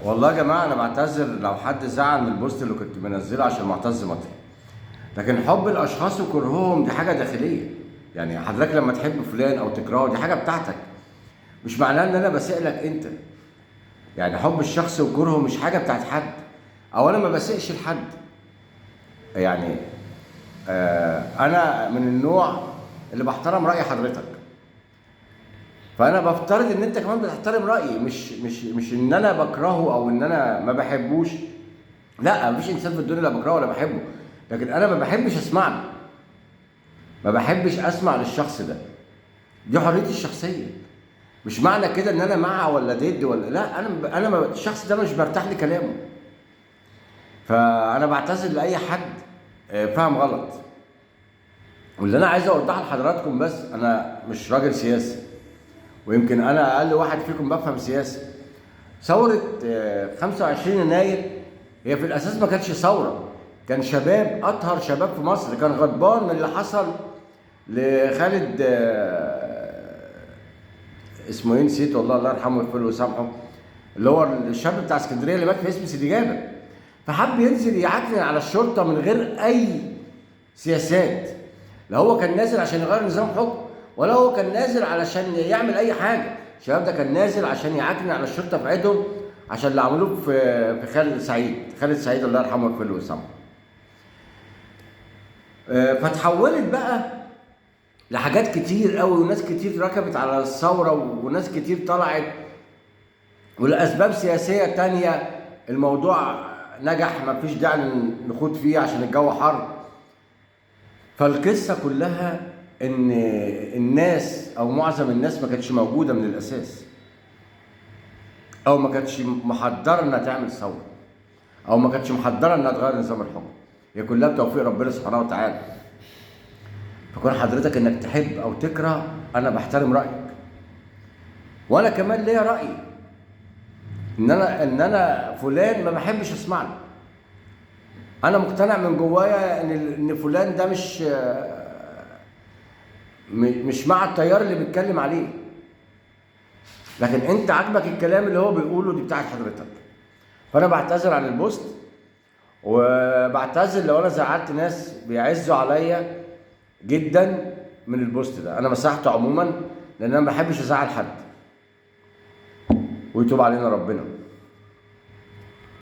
والله يا جماعه انا بعتذر لو حد زعل من البوست اللي كنت منزله عشان معتز مطر. لكن حب الاشخاص وكرههم دي حاجه داخليه. يعني حضرتك لما تحب فلان او تكرهه دي حاجه بتاعتك، مش معناه ان انا بسيء لك انت. يعني حب الشخص وكرهه مش حاجه بتاعت حد، او انا ما بسيئش لحد. يعني انا من النوع اللي بحترم راي حضرتك، فانا بفترض ان انت كمان بتحترم رايي. مش ان انا بكرهه او ان انا ما بحبوش. لا، مفيش انسان في الدنيا لا بكرهه ولا بحبه، لكن انا ما بحبش اسمع له، ما بحبش اسمع للشخص ده. دي حريتي الشخصيه. مش معنى كده ان انا مع ولا ضد ولا لا. الشخص ده مش برتاح لكلامه. فانا بعتذر لاي حد فاهم غلط. واللي انا عايز اوضحه لحضراتكم، بس انا مش راجل سياسي، ويمكن انا اقل واحد فيكم بفهم سياسه. ثوره 25 يناير هي في الاساس ما كانتش ثوره، كان شباب، اطهر شباب في مصر كان غضبان من اللي حصل لخالد اسمه ايه نسيت والله، الله يرحمه ويغفر له ويسامحه، اللي هو الشاب بتاع اسكندريه اللي مات في اسم سيدي جابر. فحب ينزل يعكنن على الشرطه من غير اي سياسات. لا هو كان نازل عشان يغير نظام حكم، ولا هو كان نازل علشان يعمل اي حاجه. الشباب ده كان نازل عشان يعكنن على الشرطه في عيدهم، عشان اللي عملوه في خالد سعيد الله يرحمه ويغفر له ويسامحه. فتحولت بقى لحاجات كتير قوي، وناس كتير ركبت على الثوره، وناس كتير طلعت، ولاسباب سياسيه تانية الموضوع نجح، مفيش داعي نخوض فيه عشان الجو حر. فالقصه كلها ان الناس او معظم الناس ما كانتش موجوده من الاساس، او ما كانتش محضره انها تعمل ثوره، او ما كانتش محضره انها تغير نظام الحكم. هي كلها بتوفيق ربنا سبحانه وتعالى. فكون حضرتك انك تحب او تكره، انا بحترم رايك، وانا كمان ليا راي ان انا فلان ما بحبش اسمع له. انا مقتنع من جوايا ان فلان ده مش مع التيار اللي بيتكلم عليه. لكن انت عاجبك الكلام اللي هو بيقوله، دي بتاعت حضرتك. فانا بعتذر عن البوست، وبعتذر لو انا زعلت ناس بيعزوا عليا جدا من البوست ده. انا مسحته عموما لان انا ما بحبش ازعل حد، ويتوب علينا ربنا.